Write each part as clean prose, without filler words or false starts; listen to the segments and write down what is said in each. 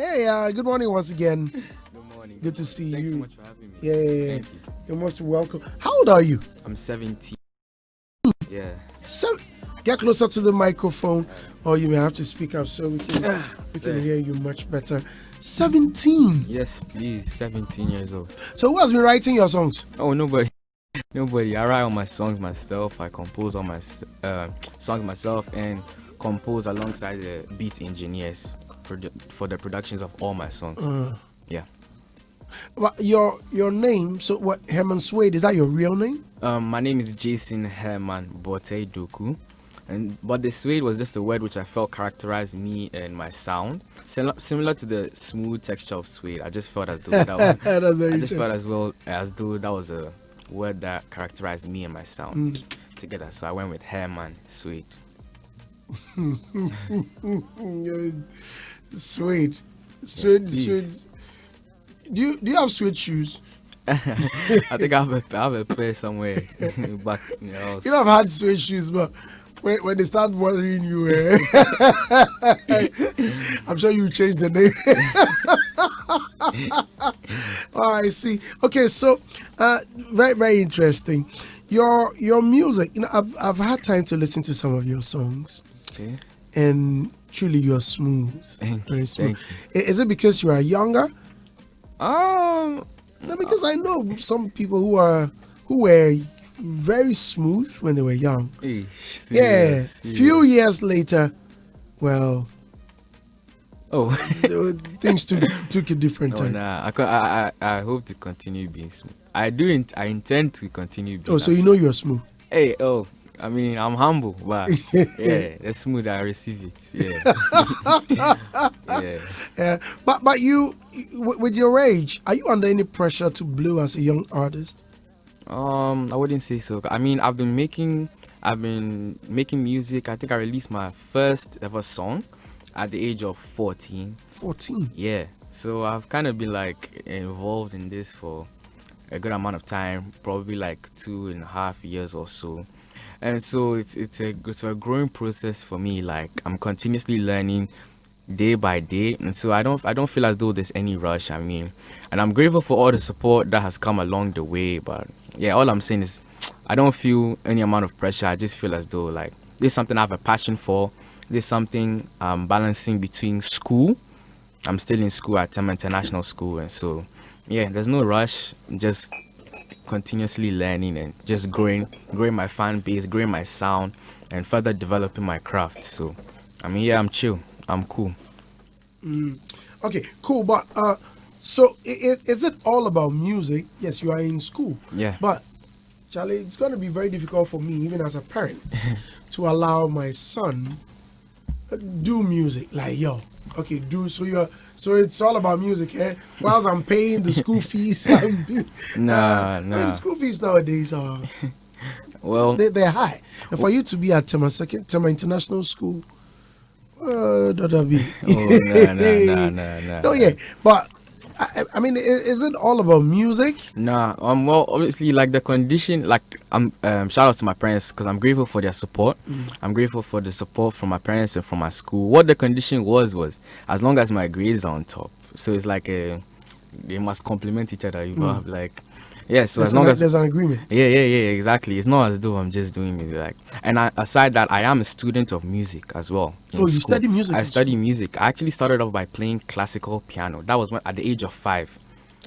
Hey, good morning once again. Good morning. Good Good to morning. see Thanks so you. much for having me. Yeah, yeah, yeah. Thank you. You're most welcome. How old are you? I'm 17. Yeah. So, get closer to the microphone, All right. or you may have to speak up so we can Sir. hear you much better. 17. Yes, please. 17 years old. So, who has been writing your songs? Oh, nobody. Nobody. I write all my songs myself. I compose all my songs myself and compose alongside the beat engineers for the productions of all my songs. Yeah. Well, your name. So, what? Herman Suede. Is that your real name? My name is Jason Herman Bote Doku. But the Suede was just a word which I felt characterized me and my sound, similar to the smooth texture of suede. I just felt as though that was, That's very I just felt interesting. as though that was a word that characterized me and my sound together. So I went with Herman Suede. Suede. Yes, Suede. Suede. please. Do you have suede shoes? I think I have a pair somewhere back in the house. You know, I've had suede shoes, but when they start bothering you, I'm sure you change the name. Oh, I see. Okay, so very very interesting. Your music. I've had time to listen to some of your songs, Okay. and truly you're smooth, Thank you. very smooth. Thank you. Is it because you are younger? Um. No, because I know some people who were very smooth when they were young. Yeah, Serious. few Serious. years later, well, Oh. things took a different No, time. nah. I hope to continue being smooth. I intend to continue Oh, being so you know as. you're smooth. Hey, oh. I mean, I'm humble, but yeah, the smooth I receive it. Yeah. Yeah. Yeah, but with your age, are you under any pressure to blow as a young artist? I wouldn't say so. I mean, I've been making music. I think I released my first ever song at the age of 14. 14. Yeah. So I've kind of been like involved in this for a good amount of time, probably like 2.5 years or so. And so it's a growing process for me. Like I'm continuously learning day by day, and so I don't feel as though there's any rush. I mean, and I'm grateful for all the support that has come along the way. But yeah, all I'm saying is I don't feel any amount of pressure. I just feel as though like this is something I have a passion for. This is something I'm balancing between school. I'm still in school at Tema International School, and so yeah, there's no rush. Just continuously learning and just growing my fan base, growing my sound, and further developing my craft. So, I mean, yeah, I'm chill. I'm cool. Okay, cool. But so is it all about music? Yes, you are in school, Yeah. but Charlie, it's going to be very difficult for me, even as a parent, to allow my son do music. Like, yo, okay, do so it's all about music, eh? Whilst I'm paying the school fees, Nah, the nah. school fees nowadays are Well, they're high, and for you to be at Tema International School, that'll be oh, nah, nah, nah, nah, nah, no, nah. yeah, but I mean, is it all about music? Nah, well, obviously, like the condition, like I'm, shout out to my parents because I'm grateful for their support. I'm grateful for the support from my parents and from my school. What the condition was as long as my grades are on top. So it's like they must complement each other. You know, like yeah. So as long as There's an agreement. yeah, exactly. It's not as though I'm just doing music. Like, and aside that, I am a student of music as well in Oh, you school. study music I in study school. music. I actually started off by playing classical piano. That was when, at the age of 5.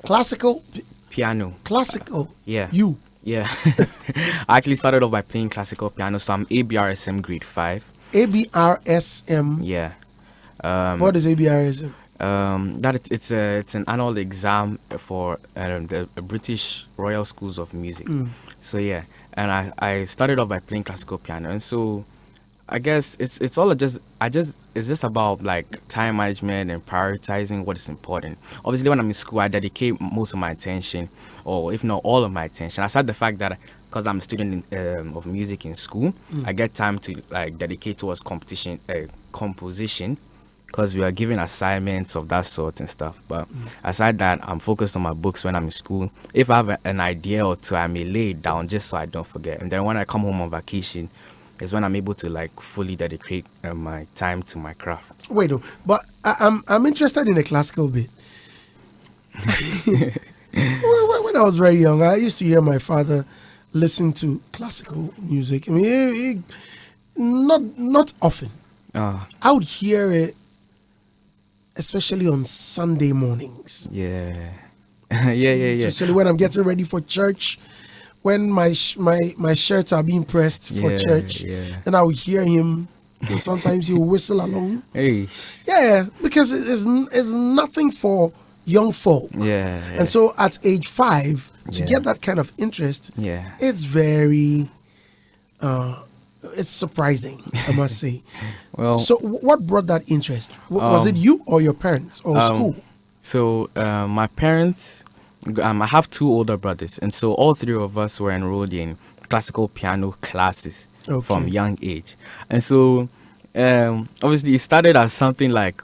Classical, Piano. classical. Yeah. You Yeah. I actually started off by playing classical piano, so I'm ABRSM grade 5. ABRSM. Yeah. Um, What is ABRSM? it's an annual exam for the British Royal Schools of Music. So yeah, and I started off by playing classical piano, and so I guess it's all it's just about like time management and prioritizing what is important. Obviously, when I'm in school, I dedicate most of my attention, or if not all of my attention. Aside the fact that because I'm a student of music in school, I get time to like dedicate towards composition, because we are given assignments of that sort and stuff. But aside that, I'm focused on my books when I'm in school. If I have an idea or two, I may lay it down just so I don't forget. And then when I come home on vacation, is when I'm able to like fully dedicate my time to my craft. Wait, no, but I'm interested in the classical bit. When I was very young, I used to hear my father listen to classical music. I mean, not often. Ah, I would hear it, especially on Sunday mornings. yeah. Yeah. Especially when I'm getting ready for church, when my shirts are being pressed for Yeah, church, yeah. and I would hear him. And sometimes he'll whistle along. Hey, Yeah, because it's nothing for young folk. yeah. And so at age 5, to Yeah. get that kind of interest, Yeah. it's very, it's surprising, I must say. Well, So what brought that interest? Was it you or your parents or school? so my parents, I have 2 older brothers, and so all 3 of us were enrolled in classical piano classes from Okay. young age. And so obviously it started as something like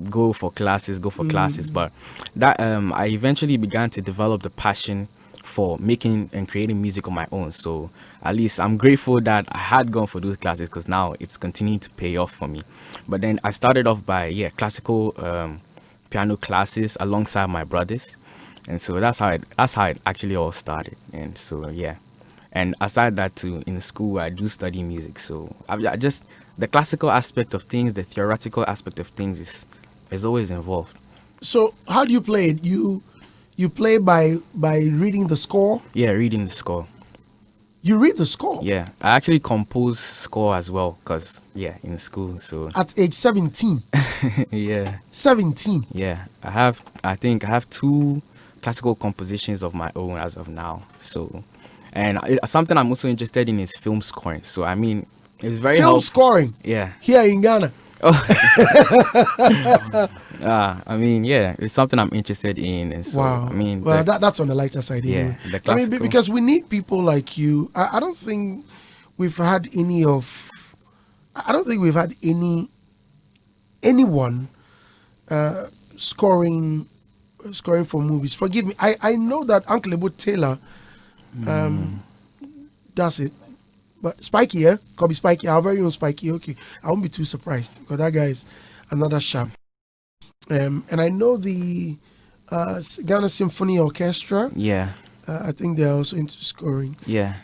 go for classes, but that I eventually began to develop the passion for making and creating music on my own. So at least I'm grateful that I had gone for those classes, because now it's continuing to pay off for me. But then I started off by classical piano classes alongside my brothers, and so that's how it actually all started. And so and aside that too, in school I do study music, so I just the classical aspect of things, the theoretical aspect of things is always involved. So how do you play it? You play by reading the score? Yeah, reading the score. You read the score? Yeah, I actually compose score as well, because in school. So At age 17. yeah. 17. Yeah, I think I have 2 classical compositions of my own as of now. So, and something I'm also interested in is film scoring. So, I mean, it's very Film helpful. scoring Yeah. here in Ghana. I mean, it's something I'm interested in. And so, Wow. I mean, well, that's on the lighter side Yeah, anyway. the I mean, classical. because we need people like you. I don't think we've had anyone scoring for movies. Forgive me. I know that Uncle Ebo Taylor does it. But Spikey, Could be Spikey, our very own Spikey. Okay, I won't be too surprised because that guy is another sharp. And I know the Ghana Symphony Orchestra. yeah, I think they're also into scoring. yeah,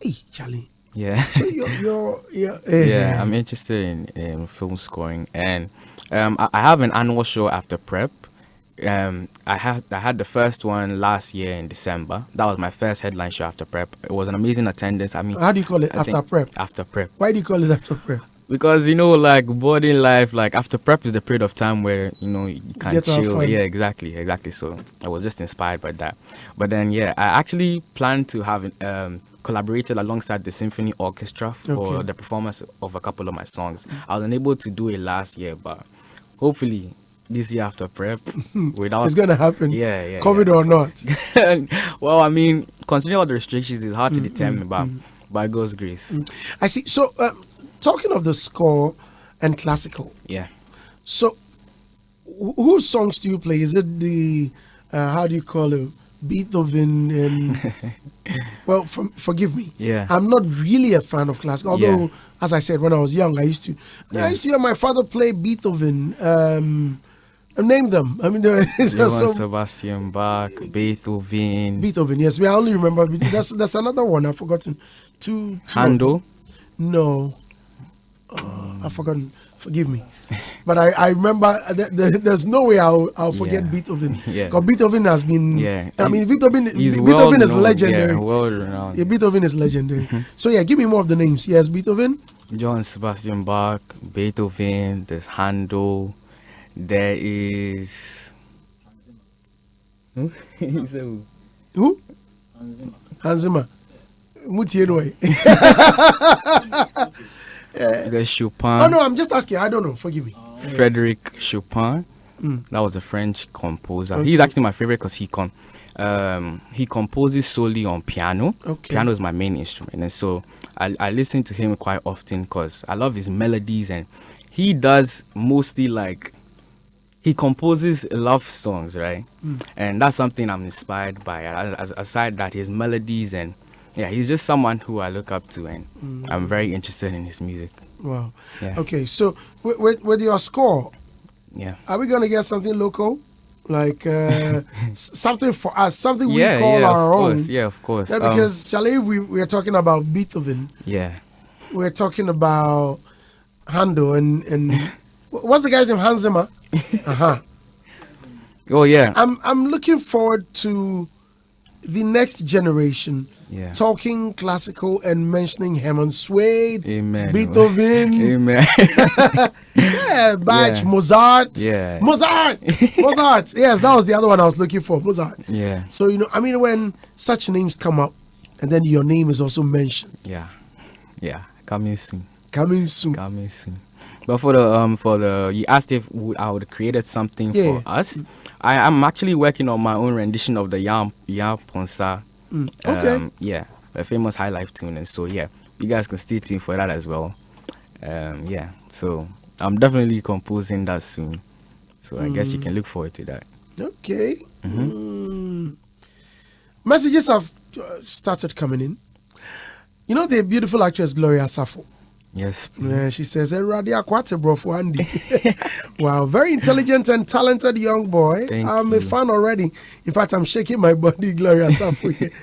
Hey, Charlie. yeah. So you're Yeah, I'm interested in film scoring, and I have an annual show after prep. I had the first one last year in December. That was my first headline show after prep. It was an amazing attendance. I mean, How do you call it? I After think prep? After prep, Why do you call it after prep? because like boarding life, like after prep is the period of time where you can Get to have chill. fun. Yeah, exactly. So I was just inspired by that. But then I actually plan to have collaborated alongside the symphony orchestra for Okay. the performance of a couple of my songs. I was unable to do it last year, but hopefully this year after prep, without It's gonna happen. Yeah. COVID or not. Well, I mean, considering all the restrictions, it's hard to determine, but by God's grace, I see. So talking of the score and classical. yeah. So whose songs do you play? Is it the how do you call it? Beethoven and well, forgive me. Yeah. I'm not really a fan of classical. Although, as I said, when I was young, I used to hear my father play Beethoven. Name them. I mean, there's Johann some Sebastian Bach, Beethoven, Beethoven. Yes, I only remember. That's another one I've forgotten. Two Handel. No, I've forgotten. Forgive me, but I remember. There's no way I'll forget Yeah. Beethoven. Yeah. Because Beethoven has been. Yeah. I mean, Beethoven He's is well-known, legendary. Yeah, world-renowned. Yeah, Beethoven is legendary. So give me more of the names. Yes, Beethoven. Johann Sebastian Bach, Beethoven, there's Handel, there is... Who? He said who? Who? Hans Zimmer. Mutienwe. There's Chopin. Oh no, I'm just asking. I don't know. Forgive me. Frederic Chopin. That was a French composer. Okay. He's actually my favorite because he composes solely on piano. Okay. Piano is my main instrument, and so I listen to him quite often because I love his melodies, and he does mostly he composes love songs, right? And that's something I'm inspired by. Aside that, his melodies and yeah, he's just someone who I look up to, and I'm very interested in his music. Wow. Yeah. Okay, so with your score, Yeah. are we gonna get something local, like something for us, something we Yeah, call yeah, our of own? course. Yeah, of course. Yeah, because Charlie, we are talking about Beethoven. Yeah. We're talking about Handel and what's the guy's name? Hans Zimmer. Oh yeah. I'm looking forward to the next generation Yeah. talking classical and mentioning Herman, Suede, Amen. Beethoven, Amen. yeah, Bach, Yeah. Mozart. Yeah. Mozart. Yes, that was the other one I was looking for. Mozart. Yeah. So I mean, when such names come up, and then your name is also mentioned, Yeah. Yeah. Coming soon. coming soon. Coming soon. But for the you asked if I would have created something Yeah. for us. I'm actually working on my own rendition of the Yam Ponsa. Okay. Yeah, a famous high life tune, and so yeah, you guys can stay tuned for that as well. Yeah, so I'm definitely composing that soon. So I guess you can look forward to that. Okay. Messages have started coming in. You know the beautiful actress Gloria Safo. Yes. She says, "Radia Kwate bro for Andy." Wow, very intelligent and talented young boy. Thank I'm a you. fan already. In fact, I'm shaking my body, Gloria Safo. Thank you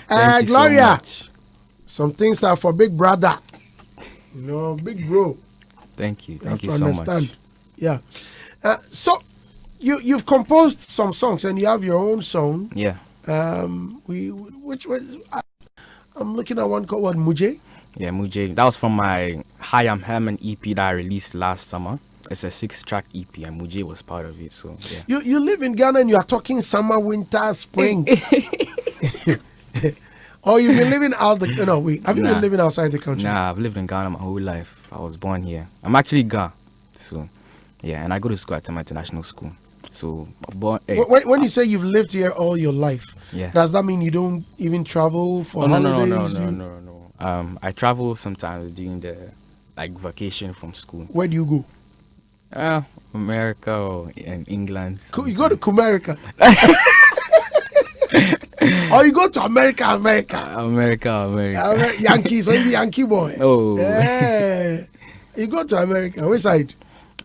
so Gloria, much. some things are for big brother. Big bro. Thank you. You have Thank you to so understand. much. Yeah. So you've composed some songs and you have your own song. Yeah. I'm looking at one called what, Muje? Yeah, Mujay. That was from my Hi, I'm Herman EP that I released last summer. It's a 6-track EP, and Mujay was part of it. So yeah. You live in Ghana and you are talking summer, winter, spring. Or you've been living out the no wait, have you been Nah. living outside the country? Nah, I've lived in Ghana my whole life. I was born here. I'm actually Ga. So yeah, and I go to school at Tema International School. So born. When you say you've lived here all your life, Yeah. does that mean you don't even travel for holidays? No. I travel sometimes during the vacation from school. Where do you go? America or in England. You go to Kumerica. Or you go to America. America. Yankees, or you be Yankee boy. Oh. Yeah. You go to America. Which side?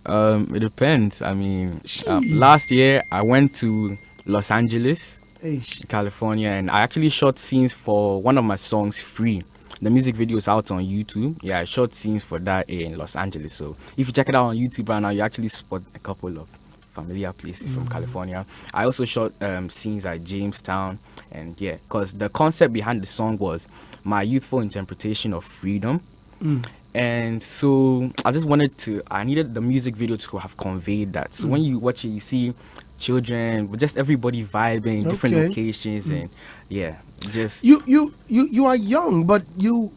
It depends. I mean, Shee. last year I went to Los Angeles, Hey, California, and I actually shot scenes for one of my songs, Free. The music video is out on YouTube. Yeah, I shot scenes for that in Los Angeles. So if you check it out on YouTube right now, you actually spot a couple of familiar places from California. I also shot scenes at Jamestown, and yeah, because the concept behind the song was my youthful interpretation of freedom. And so I needed the music video to have conveyed that. So when you watch it, you see children, just everybody vibing, different Okay. locations, and yeah, just you are young, but you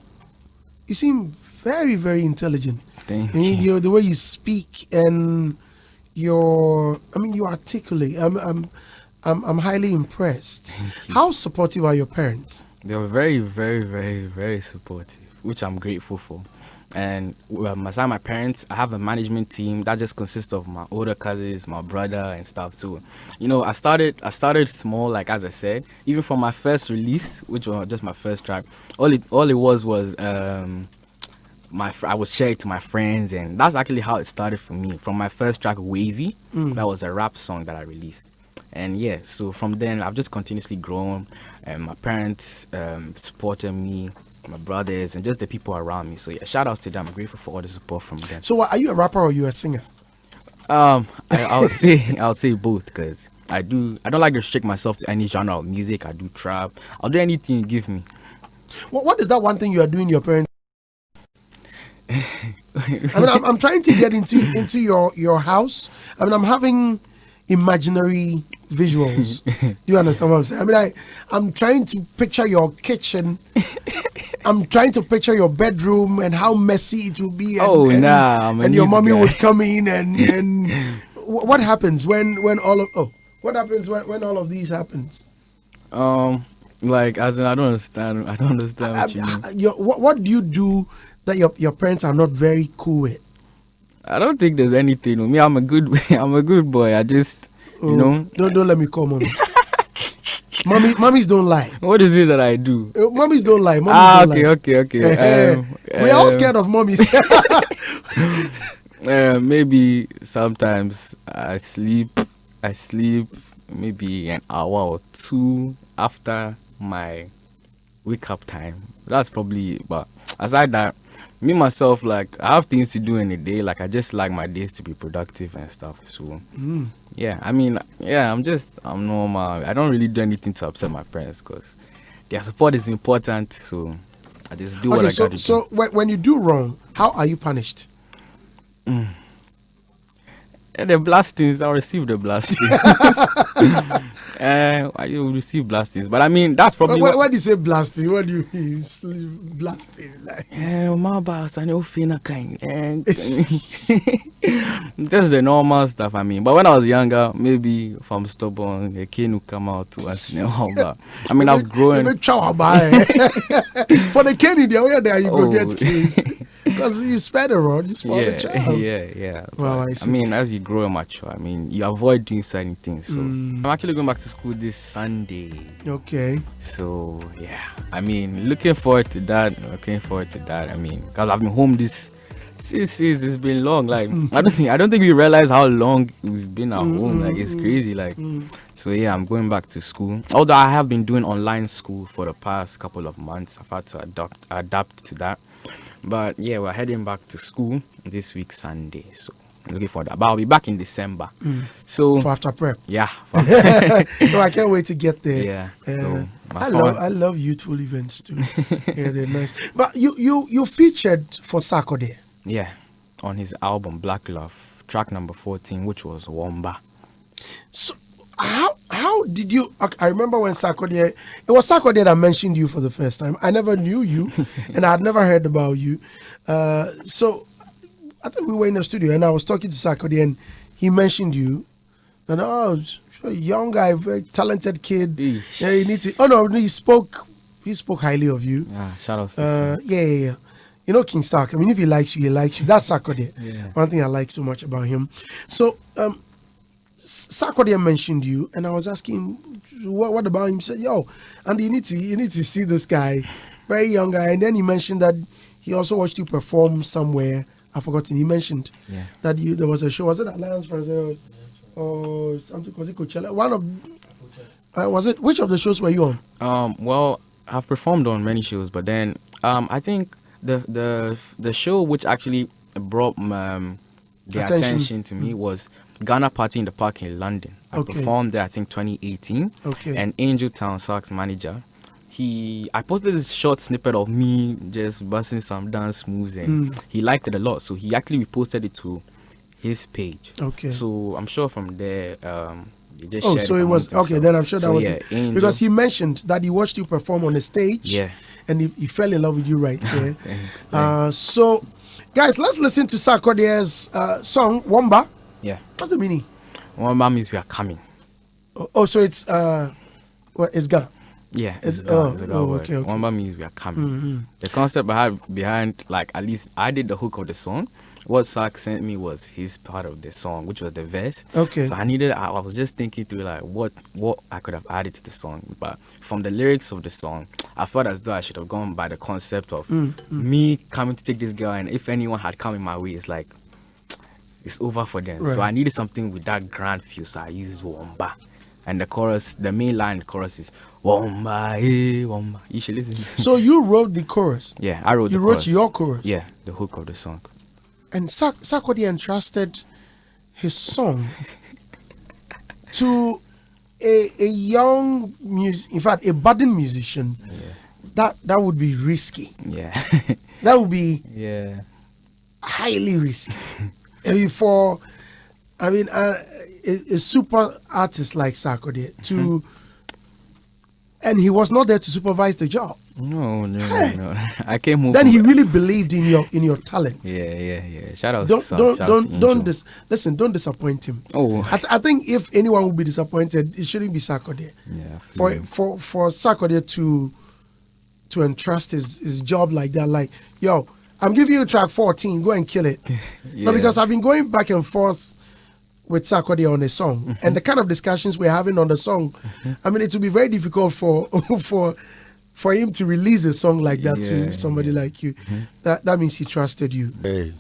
seem very, very intelligent. Thank I mean, you. the way you speak and you articulate. I'm highly impressed. How supportive are your parents? They were very, very, very, very supportive, which I'm grateful for. And aside my parents, I have a management team that just consists of my older cousins, my brother, and stuff too. I started small, like as I said. Even from my first release, which was just my first track, all it was I was sharing it to my friends, and that's actually how it started for me. From my first track, Wavy, that was a rap song that I released. And yeah, so from then I've just continuously grown, and my parents supported me, my brothers, and just the people around me. So yeah, shout outs to them. I'm grateful for all the support from them. So, are you a rapper or you a singer? I'll say both, because I don't like to restrict myself to any genre of music. I do trap. I'll do anything you give me. What is that one thing you are doing your parents? I mean, I'm trying to get into your house. I mean, I'm having imaginary visuals. Do you understand what I'm saying? I mean, I'm trying to picture your kitchen. I'm trying to picture your bedroom and how messy it will be. And your mommy would come in and what happens when all of these happens? As in, I don't understand what you mean. What do you do that your parents are not very cool with? I don't think there's anything with me. I'm a good boy. I just, Don't let me call mommy. Mummies don't lie. What is it that I do? Mummies don't lie. Mummies don't lie. Okay. We're all scared of mummies. Maybe sometimes I sleep maybe an hour or two after my wake up time. That's probably it. But aside that, me myself, like, I have things to do in a day. Like, I just like my days to be productive and stuff. So yeah, I mean, yeah, I'm normal. I don't really do anything to upset my parents because their support is important. So I just do what I got to do. So when you do wrong, how are you punished? Yeah, the blastings, I'll receive the blastings. I will receive blastings. But I mean, that's probably what do you say blasting? What do you mean blasting? Like, my boss, I know fina kind. And that's the normal stuff, I mean. But when I was younger, maybe if I'm stubborn, a cane will come out to us. I mean, I've grown. For the cane in the area there, you go get keys. Because you spare the rod, you spoil the child. Yeah. Well, I mean, as you grow and mature, I mean, you avoid doing certain things. So I'm actually going back to school this Sunday. Okay. So yeah, I mean, looking forward to that. I mean, because I've been home this it's been long. Like I don't think we realize how long we've been at home. Like it's crazy. Like so yeah, I'm going back to school. Although I have been doing online school for the past couple of months, I've had to adapt to that. But yeah, we're heading back to school this week Sunday. So I'm looking for that. But I'll be back in December. So for after prep. Yeah. No, I can't wait to get there. Yeah. So I love youthful events too. Yeah, they're nice. But you featured for Sarkodie. Yeah, on his album Black Love, track number 14, which was Womba. So how did you? I remember when Sarkodie. It was Sarkodie that mentioned you for the first time. I never knew you, and I had never heard about you. So I think we were in the studio, and I was talking to Sarkodie, and he mentioned you. And young guy, very talented kid. Yeah, you need to. Oh no, he spoke highly of you. Yeah, shout out to yeah. You know King Sark. I mean, if he likes you, he likes you. That's Sarkodie. Yeah. One thing I like so much about him. So Sarkodie mentioned you, and I was asking, what about him? He said, "Yo, and you need to see this guy, very young guy." And then he mentioned that he also watched you perform somewhere. I've forgotten. He mentioned that there was a show. Was it Alliance Brazil or something? Was it Coachella? One of was it? Which of the shows were you on? Well, I've performed on many shows, but then I think the show which actually brought the attention to me was Ghana Party in the Park in London. I performed there, I think 2018. Okay. And Angel Town Sark's manager, I posted this short snippet of me just busting some dance moves, and he liked it a lot. So he actually reposted it to his page. Okay. So I'm sure from there, they just shared so it was okay. Then I'm sure that was it. Angel, because he mentioned that he watched you perform on the stage. Yeah. And he fell in love with you right there. Thanks. So, guys, let's listen to Sarkodie's song Womba. Yeah. What's the meaning? Womba means we are coming. Oh, so it's it's Ga. Yeah, it's a word. okay. Womba means we are coming. The concept behind, like, at least I did the hook of the song. What Sark sent me was his part of the song, which was the verse. Okay. So I was just thinking through, like, what I could have added to the song. But from the lyrics of the song, I felt as though I should have gone by the concept of me coming to take this girl, and if anyone had come in my way, it's like, it's over for them. Right. So I needed something with that grand feel, so I used Womba. And the chorus, the main line, the chorus is Womba, hey, Womba. You should listen. So you wrote the chorus? Yeah, I wrote the You chorus. wrote your chorus? Yeah, the hook of the song. And Sarkodie entrusted his song to a young in fact, a budding musician. Yeah. That would be risky. Yeah. That would be highly risky. A super artist like Sarkodie and he was not there to supervise the job. No. I came home. Then he really believed in your talent. Yeah. Shout out. Don't disappoint him. Oh, I think if anyone would be disappointed, it shouldn't be Sarkodie. Yeah. For Sarkodie to entrust his job like that, like, yo, I'm giving you track 14, go and kill it. No, because I've been going back and forth with Sarkodie on a song, and the kind of discussions we're having on the song, I mean, it will be very difficult for for him to release a song like that to somebody like you. That means he trusted you. Hey,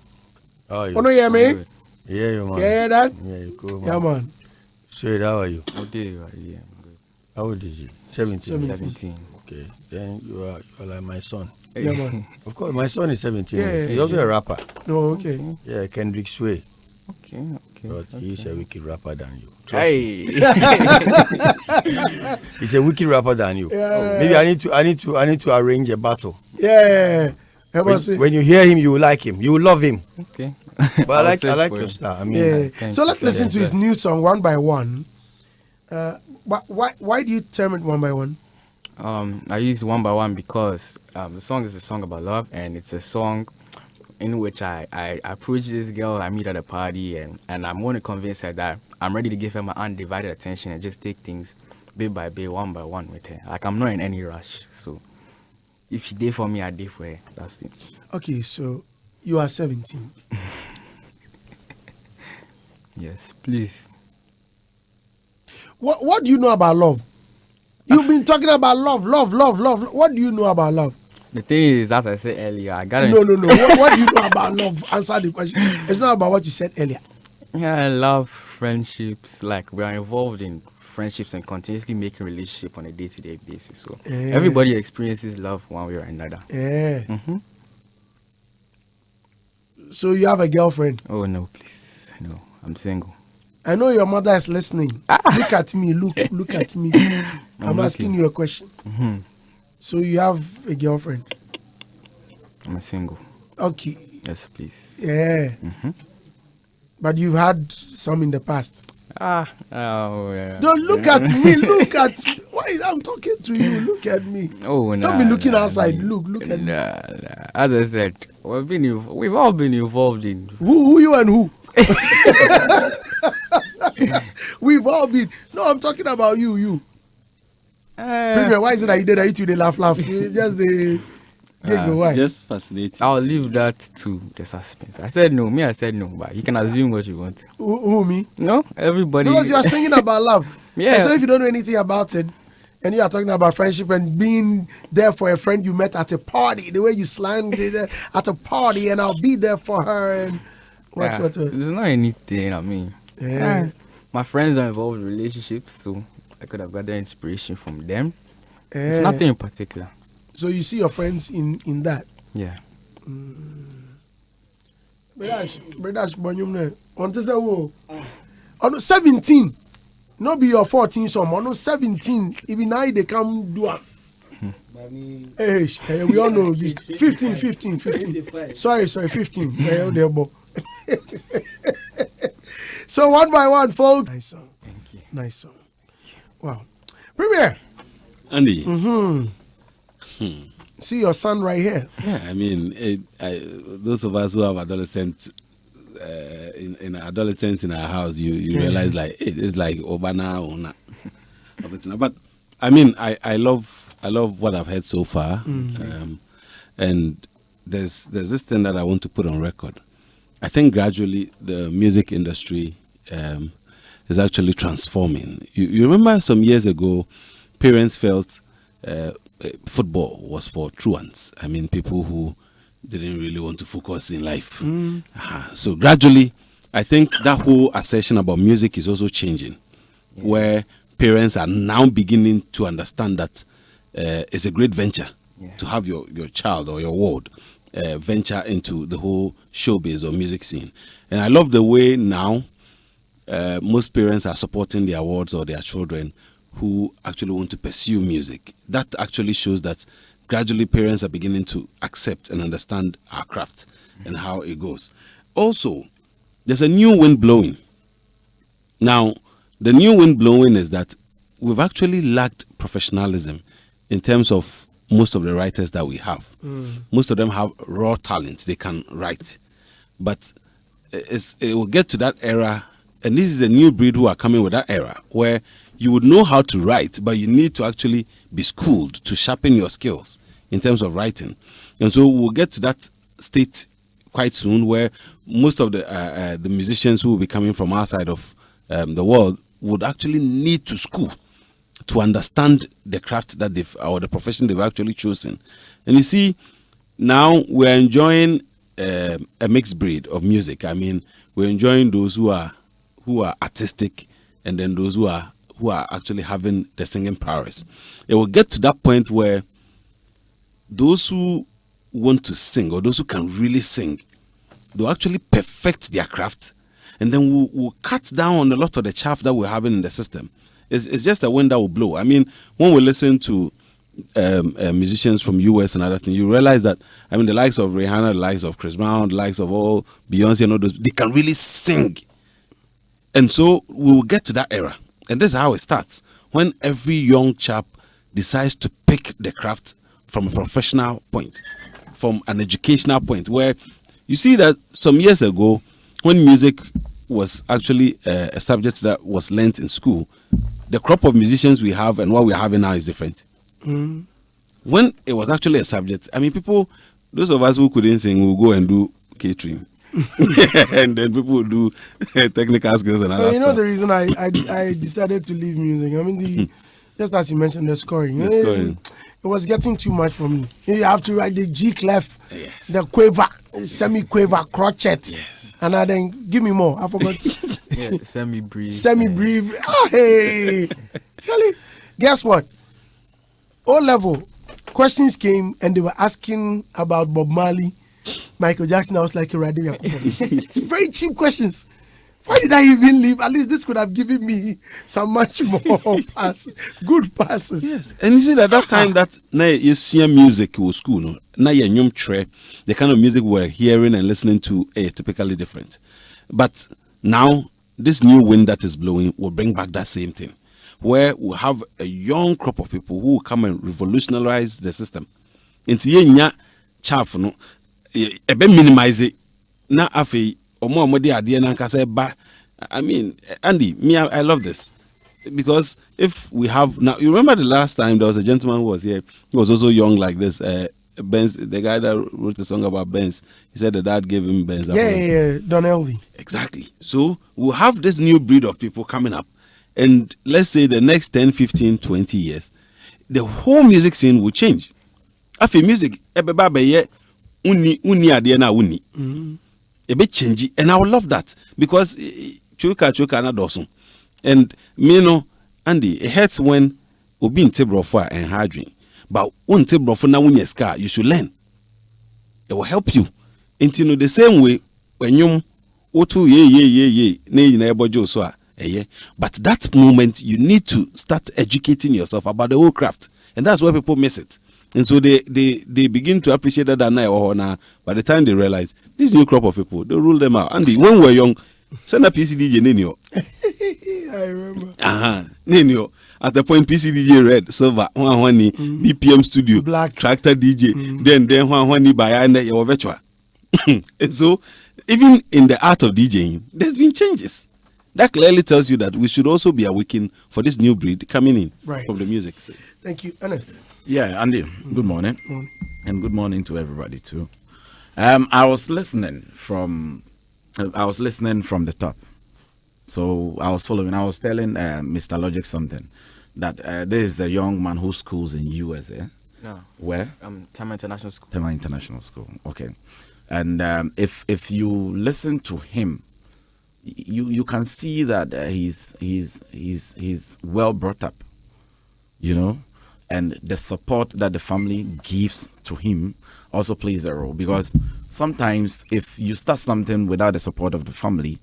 how are you? Oh no, yeah, man. Yeah, you man. Yeah, that. Yeah, you cool, man. Yeah, man. Suede, how are you? How dare you? Yeah, I'm good. How old is you? 17. 17. Okay, then you are like my son. Yeah, man. Of course, my son is 17. Yeah, He's also a rapper. Oh, okay. Yeah, Kendrick Suede. Okay. But he's a wicked rapper than you. Trust Hey. me. He's a wicked rapper than you. Yeah. Maybe I need to arrange a battle. Yeah. When you hear him, you will like him. You will love him. Okay. But I like your your style. I mean, Yeah. Thank So you. let's listen to his new song, One by One. Why do you term it One by One? I use One by One because the song is a song about love, and it's a song in which I approach this girl I meet at a party, and I'm going to convince her that I'm ready to give her my undivided attention and just take things bit by bit, one by one with her. Like, I'm not in any rush. So if she did for me, I did for her. That's it. Okay, so you are 17. Yes, please. What do you know about love? You've been talking about love. What do you know about love? The thing is, as I said earlier, I gotta. No. What do you know about love? Answer the question. It's not about what you said earlier. Yeah, I love friendships. Like, we are involved in friendships and continuously making relationship on a day-to-day basis. So everybody experiences love one way or another. Yeah. So you have a girlfriend? Oh no, please, no. I'm single. I know your mother is listening. Look at me. Look at me. I'm asking you a question. So you have a girlfriend? I'm a single. Okay. Yes, please. Yeah. But you've had some in the past. Oh yeah. Don't look at me. Look at me. Why I'm talking to you? Look at me. Oh no. Don't be looking outside. Look at me. Nah. As I said, we've all been involved in. Who you and who? We've all been. No, I'm talking about you. Premier, why is it that you did that? You two they laugh? Just the why? Just fascinating. I'll leave that to the suspense. I said no, but you can assume what you want. Who me? No, everybody. Because you are singing about love. Yeah. And so if you don't know anything about it, and you are talking about friendship and being there for a friend you met at a party, the way you slang it at a party, and I'll be there for her and what. There's not anything. I mean, my friends are involved in relationships, so I could have gathered inspiration from them. It's nothing in particular. So you see your friends in that. Yeah. Bradash, Bonyum, on this on 17. No be your 14 some, on 17. Even now they come do it. Hey, we all know you 15. Sorry, 15. So one by one, folks. Nice song. Thank you. Nice song. Wow. Premier. Andy. See your son right here. Yeah, I mean, those of us who have adolescents in adolescence in our house, you realize like it's like Obana or not. But I mean, I love what I've heard so far, and there's this thing that I want to put on record. I think gradually the music industry is actually transforming. You remember some years ago, parents felt football was for truants. I mean, people who didn't really want to focus in life. So gradually, I think that whole assertion about music is also changing, where parents are now beginning to understand that it's a great venture to have your child or your ward venture into the whole showbiz or music scene. And I love the way now most parents are supporting their wards or their children who actually want to pursue music. That actually shows that gradually parents are beginning to accept and understand our craft and how it goes. Also, there's a new wind blowing. Now, the new wind blowing is that we've actually lacked professionalism in terms of most of the writers that we have. Most of them have raw talent. They can write. But it will get to that era, and this is the new breed who are coming with that era, where you would know how to write, but you need to actually be schooled to sharpen your skills in terms of writing. And so we'll get to that state quite soon, where most of the musicians who will be coming from our side of the world would actually need to school to understand the craft that they've, or the profession they've actually chosen. And you see, now we're enjoying a mixed breed of music. I mean, we're enjoying those who are artistic, and then those who are actually having the singing prowess. It will get to that point where those who want to sing, or those who can really sing, they'll actually perfect their craft, and then we'll cut down on a lot of the chaff that we're having in the system. It's just a wind that will blow. I mean, when we listen to musicians from US and other things, you realize that, I mean, the likes of Rihanna, the likes of Chris Brown, the likes of all Beyonce and all those, they can really sing. And so we will get to that era. And this is how it starts. When every young chap decides to pick the craft from a professional point, from an educational point, where you see that some years ago, when music was actually a subject that was learnt in school, the crop of musicians we have and what we're having now is different. Mm. When it was actually a subject, I mean, people, those of us who couldn't sing, will go and do catering. And then people will do technical skills and other stuff. You know the reason I decided to leave music? I mean, just as you mentioned, the scoring. It was getting too much for me. You have to write the G clef, yes, the quaver, semi-quaver, crotchet. Yes. And then give me more. I forgot. Yeah, semi-breathe. Semi-breathe. Oh, hey. Charlie, guess what? O-level questions came and they were asking about Bob Marley, Michael Jackson. I was like, it's very cheap questions. Why did I even leave? At least this could have given me some much more passes, good passes. Yes, and you see that time that now you see music was school, no? Now you're young tre, the kind of music we're hearing and listening to is typically different. But now this new wind that is blowing will bring back that same thing, where we'll have a young crop of people who will come and revolutionize the system. Into yenya chaff no, ebe minimize it. Na afi. I mean, Andy, me, I love this. Because if we have now, you remember the last time there was a gentleman who was here, he was also young like this. Benz, the guy that wrote a song about Benz, he said that dad gave him Benz. Yeah, Don Elvie. Exactly. So we'll have this new breed of people coming up. And let's say the next 10, 15, 20 years, the whole music scene will change. After music, a bit changey, and I would love that because chuka na dosun. And me no Andy, it hurts when we be in tebrofa and hardring, but when tebrofa na when ska, you should learn. It will help you. Into the same way when you otu ye ne na ebojo so but that moment you need to start educating yourself about the whole craft, and that's where people miss it. And so they begin to appreciate that now. By the time they realize this new crop of people, they rule them out. Andy, when we were young, send a PCDJ Nenio. I remember. Nenio. At the point PCDJ red, silver, BPM studio, black, tractor DJ, then by your virtual. And so even in the art of DJing, there's been changes. That clearly tells you that we should also be awakened for this new breed coming in of the music. Thank you, Ernest. Yeah, Andy, good morning. And good morning to everybody too. I was listening from the top. So I was telling Mr. Logic something, that there is a young man who schools in USA. No. Where? Tama International School. Tama International School. Okay. And if you listen to him, you can see that he's well brought up, you know. And the support that the family gives to him also plays a role, because sometimes if you start something without the support of the family,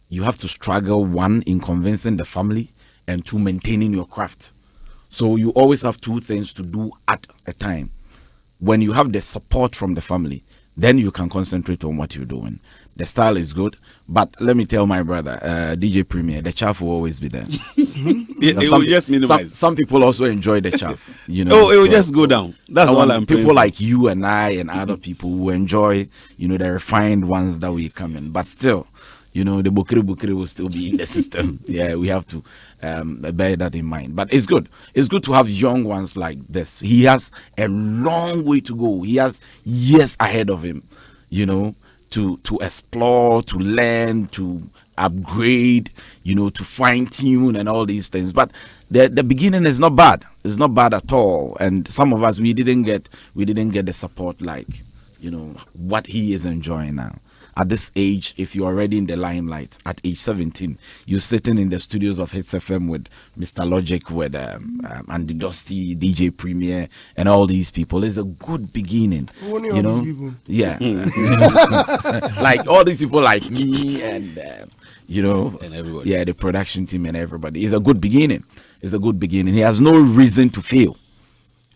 you have to struggle, one, in convincing the family, and two, maintaining your craft. So you always have two things to do at a time. When you have the support from the family, then you can concentrate on what you're doing. The style is good, but let me tell my brother, DJ Premier, the chaff will always be there. It will just minimize. Some people also enjoy the chaff. You know, it will just go down. That's all I'm people like you and I and other people who enjoy, you know, the refined ones that we come in. But still, you know, the bukiri will still be in the system. Yeah, we have to bear that in mind. But it's good. It's good to have young ones like this. He has a long way to go. He has years ahead of him, you know, to explore, to learn, to upgrade, to fine tune and all these things. But the beginning is not bad. It's not bad at all. And some of us, we didn't get the support like what he is enjoying now. At this age, if you're already in the limelight, at age 17, you're sitting in the studios of Hitz FM with Mr. Logic, with Andy Dusty, DJ Premier, and all these people. It's a good beginning. Only all these people. Yeah. Like all these people like me and, and everybody. Yeah, the production team and everybody. It's a good beginning. It's a good beginning. He has no reason to fail.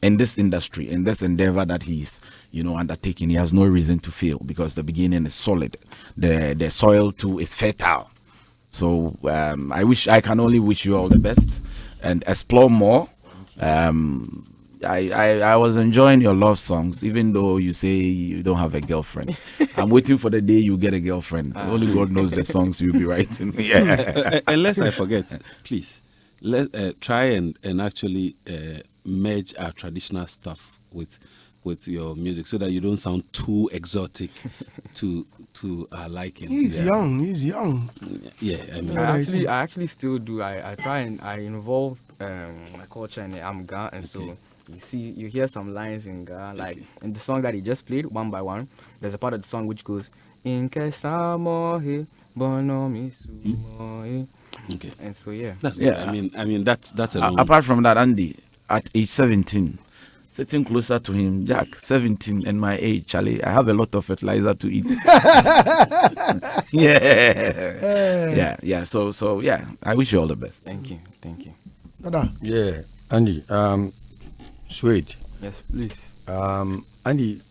In this industry, in this endeavor that he's, undertaking, he has no reason to fail because the beginning is solid. The soil too is fertile. So I can only wish you all the best and explore more. I was enjoying your love songs, even though you say you don't have a girlfriend. I'm waiting for the day you get a girlfriend. Only God knows the songs you'll be writing. Yeah. Unless I forget, please, let try and actually merge our traditional stuff with your music so that you don't sound too exotic to our liking. He's young. Yeah, I mean, I actually still do. I try and I involve my culture in it. I'm Ga, and so you hear some lines in Ga, like in the song that he just played, One by One. There's a part of the song which goes In Kesamohe Bonomi Sumohe. Okay. And so yeah. That's good. I mean that's a long... Apart from that, Andy, at age 17, sitting closer to him, Jack, 17 and my age, Charlie, I have a lot of fertilizer to eat. Yeah. So yeah, I wish you all the best. Thank you. Dada. Yeah, Andy. Suede. Yes, please. Andy,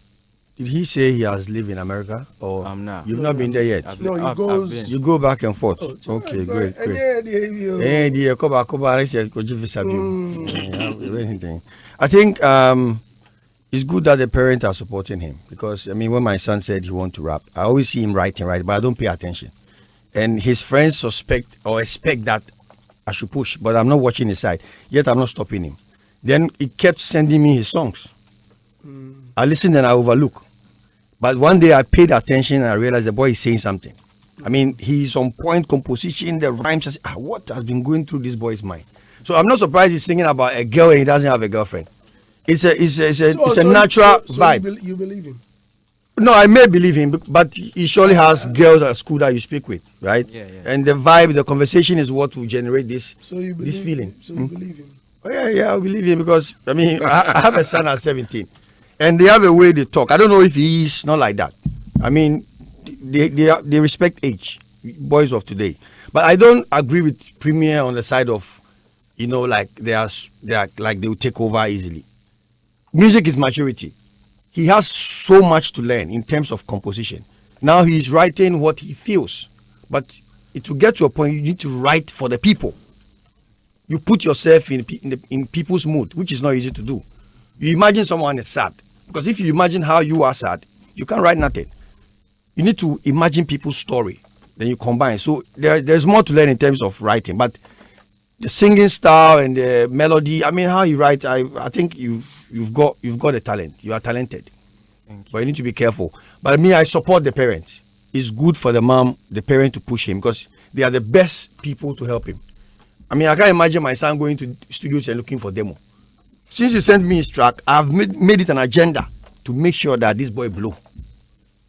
did he say he has lived in America or No. you've not been there yet? No, he goes. You go back and forth. Okay, great. Yeah, come back. I think it's good that the parents are supporting him because when my son said he wants to rap, I always see him writing, but I don't pay attention. And his friends suspect or expect that I should push, but I'm not watching his side. Yet I'm not stopping him. Then he kept sending me his songs. I listened and I overlook. But one day I paid attention and I realized the boy is saying something. He's on point, composition, the rhymes. I said, what has been going through this boy's mind? So I'm not surprised he's thinking about a girl and he doesn't have a girlfriend. It's a natural vibe. You believe him? No, I may believe him, but he surely has girls at school that you speak with, right? Yeah. And the vibe, the conversation is what will generate this feeling. So you believe him? Oh, yeah, I believe him because I have a son at 17, and they have a way they talk. I don't know if he is not like that. They respect age, boys of today. But I don't agree with Premier on the side of, like they are like they will take over easily. Music is maturity. He has so much to learn in terms of composition. Now he's writing what he feels, but to get to a point, you need to write for the people. You put yourself in people's mood, which is not easy to do. You imagine someone is sad, because if you imagine how you are sad, you can't write nothing. You need to imagine people's story, then you combine. So there's more to learn in terms of writing, but the singing style and the melody, how you write, I think you've got the talent. You are talented. But you need to be careful. But I support the parents. It's good for the mom, the parent to push him because they are the best people to help him. I can't imagine my son going to studios and looking for demo. Since he sent me his track, I've made it an agenda to make sure that this boy blow.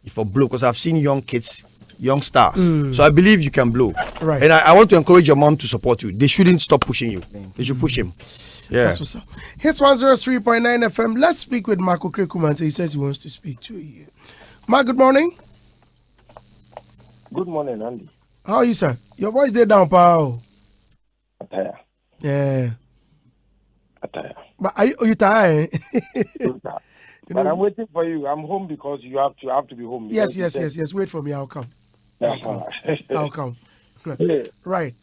If I blow, because I've seen young kids, young stars. So I believe you can blow. Right. And I want to encourage your mom to support you. They shouldn't stop pushing you. They should push him. Yeah. That's what's up. Hits 103.9 FM. Let's speak with Marco Krekumante. He says he wants to speak to you. Mark, good morning. Good morning, Andy. How are you, sir? Your voice there down, pal. Attire. Yeah. Attire. But are you tired? But I'm waiting for you. I'm home because you have to be home. Yes. Wait for me. I'll come. I'll come. Yeah. Right.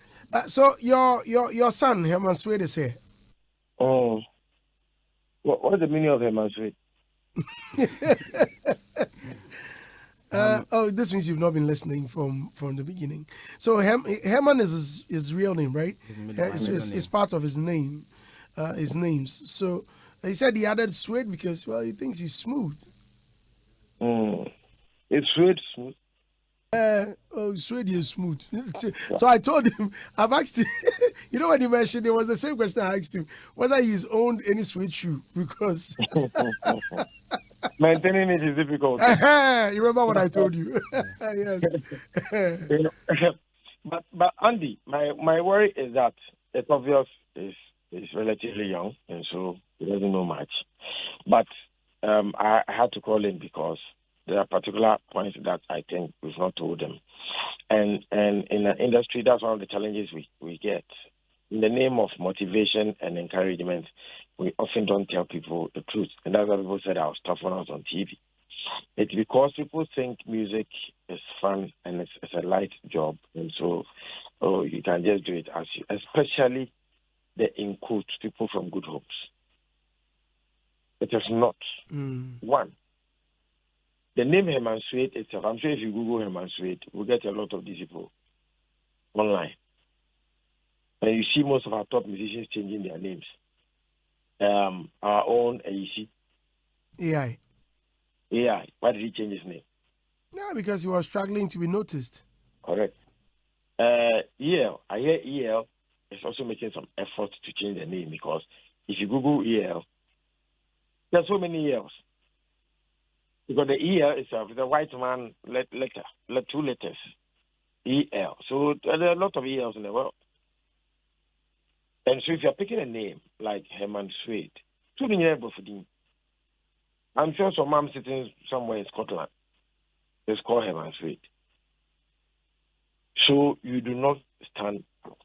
So your son Herman Suede is here. What's the meaning of Herman Suede? This means you've not been listening from the beginning. So Herman is his real name, right? It's part of his name, his names. So he said he added Suede because he thinks he's smooth. It's Suede smooth. Suede is smooth. So I told him, I've asked him, you know, when he mentioned it was the same question I asked him, whether he's owned any suede shoe, because Maintaining it is difficult. you remember what I told you? Yes. You know, but Andy, my worry is that it's obvious is relatively young, and so he doesn't know much. But I had to call him because there are particular points that I think we've not told him, and in the industry, that's one of the challenges we get. In the name of motivation and encouragement, we often don't tell people the truth, and that's why people said I was tough when I was on TV. It's because people think music is fun and it's a light job, and so you can just do it as you, especially the in quotes people from good homes. It is not. One, the name Herman Suede itself. I'm sure if you Google Herman Suede, we'll get a lot of these people online, and you see most of our top musicians changing their names. Our own AEC. AI. AI. Why did he change his name? Yeah, because he was struggling to be noticed. Correct. EL. I hear EL is also making some effort to change the name, because if you Google EL, there's so many ELs. Because the EL itself is a white man letter, 2 letters. EL. So there are a lot of ELs in the world. And so if you're picking a name like Herman Suede, I'm sure some mom sitting somewhere in Scotland is called Herman Suede. So you do not stand out,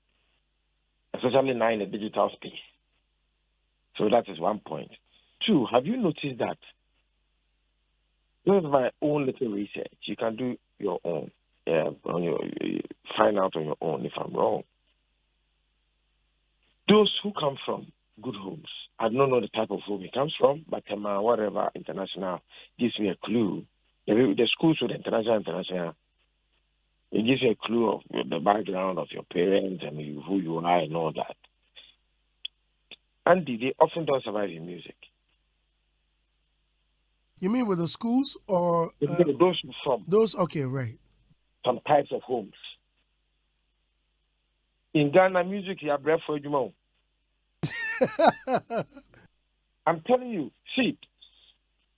especially now in the digital space. So that is one point. 2, have you noticed that? This is my own little research. You can do your own. Find out on your own if I'm wrong. Those who come from good homes, I don't know the type of home he comes from, but whatever international gives me a clue. The schools with international, it gives you a clue of the background of your parents and who you are and all that. And they often don't survive in music. You mean with the schools or those from those? Okay, right. Some types of homes. In Ghana, music is a breath for you. I'm telling you, see,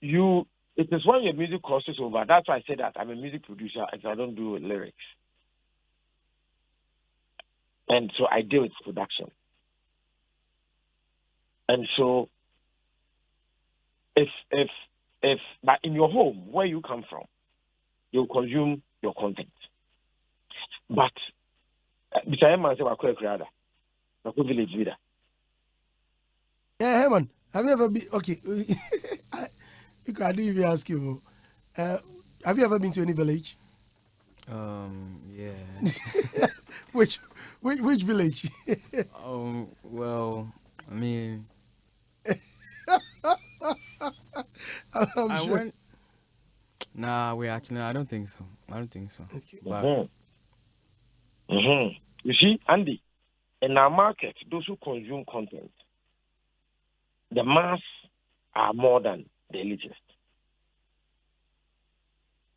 it is when your music crosses over. That's why I said that I'm a music producer and I don't do lyrics. And so I deal with production. And so if but in your home, where you come from, you consume your content. But Mr. Herman said, I'm a village leader. Yeah, Herman, have you ever been? Okay, you can even ask you. Have you ever been to any village? Yeah. Which village? Well, I mean, I'm I sure. went. Nah, I don't think so. Okay. But You see, Andy, in our market, those who consume content, the mass are more than the elitist.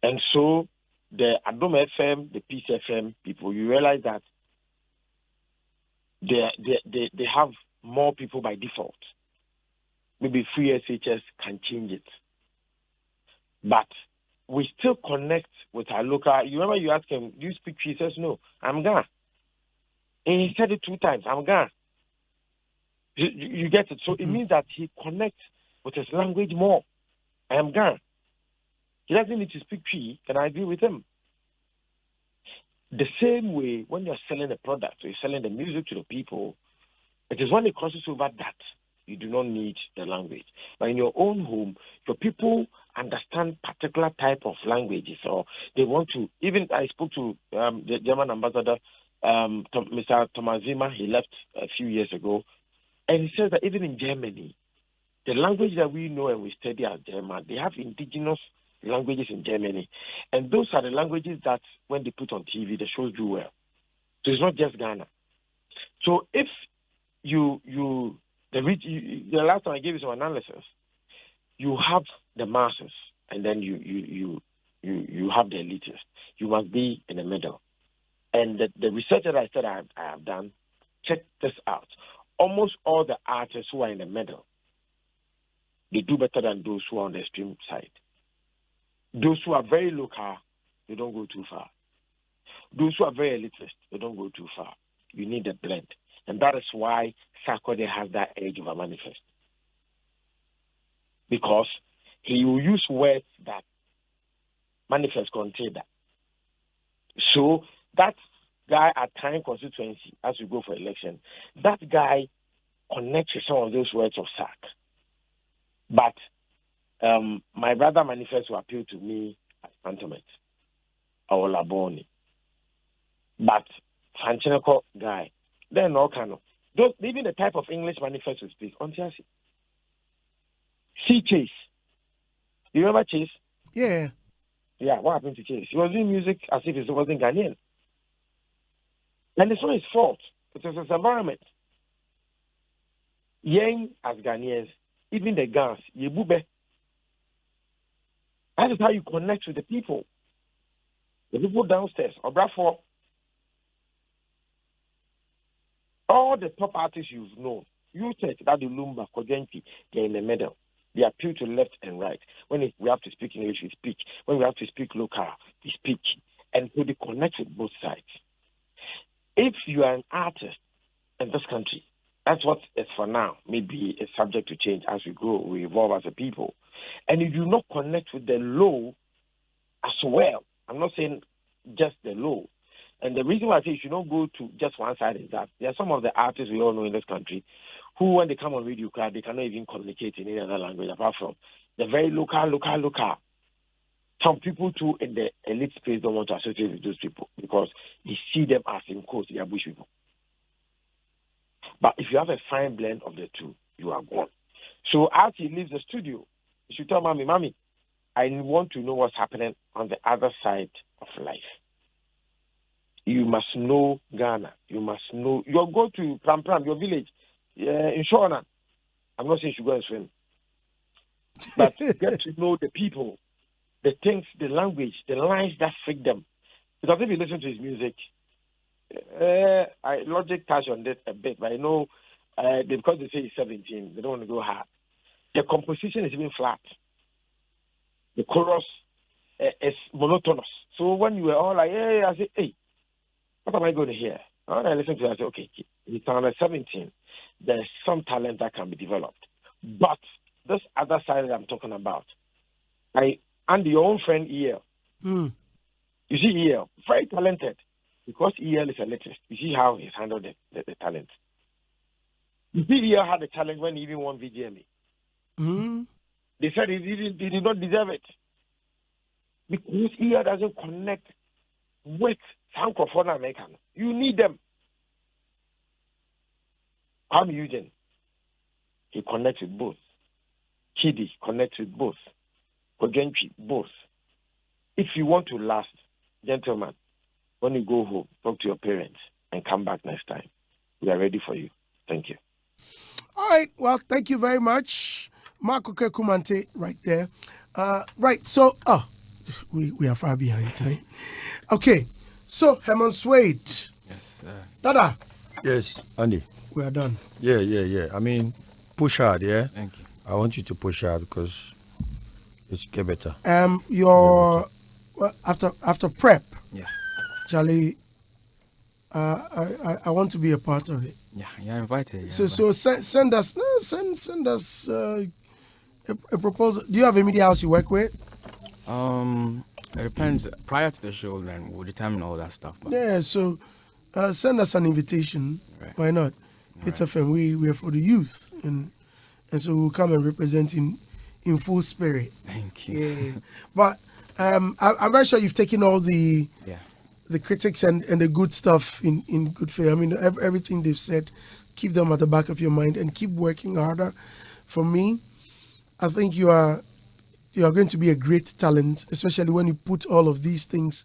And so the Adom FM, the Peace FM people, you realize that they have more people by default. Maybe free SHS can change it. But we still connect with our local. You remember you asked him, do you speak Cree? He says, no, I'm Ghana. And he said it 2 times, I'm Ghana. You get it? So it means that he connects with his language more. I am Ghana. He doesn't need to speak Cree. Can I agree with him? The same way, when you're selling a product or you're selling the music to the people, it is when it crosses over that you do not need the language. But in your own home, your people understand particular type of languages, or they want to. Even I spoke to the German ambassador, Mr. Thomas Zimmer. He left a few years ago, and he says that even in Germany, the language that we know and we study as German, they have indigenous languages in Germany, and those are the languages that when they put on TV, the shows do well. So it's not just Ghana. So if the last time I gave you some analysis, you have the masses, and then you you have the elitist. You must be in the middle. And the research that I said I have done, check this out. Almost all the artists who are in the middle, they do better than those who are on the extreme side. Those who are very local, they don't go too far. Those who are very elitist, they don't go too far. You need a blend. And that is why Sarkodie has that edge over Manifest. Because he will use words that Manifest contain that. So that guy at time constituency, as we go for election, that guy connects with some of those words of Sark. But my brother Manifest will appeal to me as Pantomet or Laboni. But Fancheneko guy, they're no kind of those, even the type of English Manifest will speak on Chelsea. See Chase. You remember Chase? Yeah. Yeah, what happened to Chase? He was doing music as if he wasn't Ghanaian. And it's not his fault. It is his environment. Yang as Ghanaians, even the Gans, Yebube. That is how you connect with the people. The people downstairs, or Bradford. All the top artists you've known, you take that the Lumba, Kogenti, they're in the middle. They appeal to left and right. When we have to speak English, we speak. When we have to speak local, we speak. And so they connect with both sides. If you are an artist in this country, that's what it's for now. Maybe it's subject to change as we grow, we evolve as a people. And you do not connect with the low as well. I'm not saying just the low. And the reason why I say you should not go to just one side is that there are some of the artists we all know in this country who, when they come on radio card, they cannot even communicate in any other language apart from the very local. Some people too in the elite space don't want to associate with those people because they see them as in quotes, they are bush people. But if you have a fine blend of the two, you are gone. So as he leaves the studio, you should tell Mommy, I want to know what's happening on the other side of life. You must know Ghana. You must know. You'll go to Pram, your village, in Shona. I'm not saying you should go and swim. But get to know the people, the things, the language, the lines that freak them. Because if you listen to his music, logic touch on this a bit, but I know because they say he's 17, they don't want to go hard. The composition is even flat. The chorus is monotonous. So when you were all like, hey, I say, hey, what am I going to hear? When I listen to it, I say, okay, he's under 17. There's some talent that can be developed. But this other side that I'm talking about, and your own friend EL. You see EL, very talented. Because EL is a latest. You see how he's handled the talent. You see EL had the talent when he even won VGMA. They said he did not deserve it. Because EL doesn't connect with Francophone American. You need them. I'm Eugene. He connects with both. Chidi connects with both. Kogenchi, both. If you want to last, gentlemen, when you go home, talk to your parents and come back next time. We are ready for you. Thank you. All right. Well, thank you very much. Marco Kekumante right there. Right. So, we are far behind time. Okay. So, Herman Suede. Yes, sir. Dada. Yes, Andy. We are done. Yeah. I mean, push hard, yeah? Thank you. I want you to push hard because it's get better. Well, after prep, Yeah. Charlie, I want to be a part of it. Yeah, you're invited. Yeah, So send us a proposal. Do you have a media house you work with? It depends. Prior to the show, then we'll determine all that stuff. But Yeah. So send us an invitation. Right. Why not? It's FM. We are for the youth, and so we'll come and represent in full spirit. thank you. Yeah. But I'm very sure you've taken all the critics and the good stuff in good faith. I mean, everything they've said, keep them at the back of your mind and keep working harder. For me, I think you are going to be a great talent, especially when you put all of these things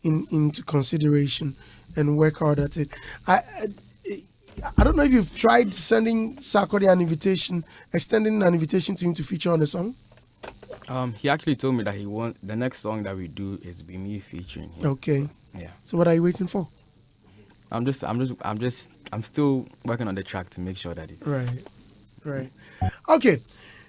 into consideration and work hard at it. I don't know if you've tried sending Sarkodie an invitation, extending an invitation to him to feature on a song. He actually told me that he want the next song that we do is be me featuring him. Okay. Yeah. So what are you waiting for? I'm still working on the track to make sure that it's Right. Okay.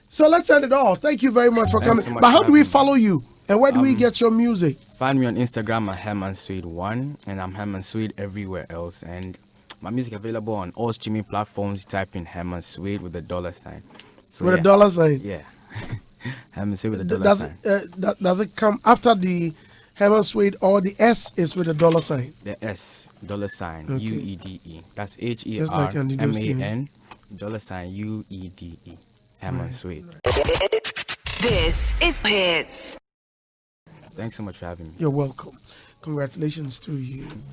So let's end it all. Thank you very much for Thanks coming. so much But how for do we having me. follow you? And where do we get your music? Find me on Instagram at Herman Suede 1, and I'm Herman Suede everywhere else. And my music available on all streaming platforms. You type in Herman Suede with the $sign. So With a dollar sign. Yeah. Herman Suede with the dollar Does sign. does it come after the Herman Suede, or the S is with a dollar sign? The S $sign Okay. UEDE. That's Just like Andy Dostine. HERMAN $UEDE. Herman Suede. This is Hitz. Thanks so much for having me. You're welcome. Congratulations to you.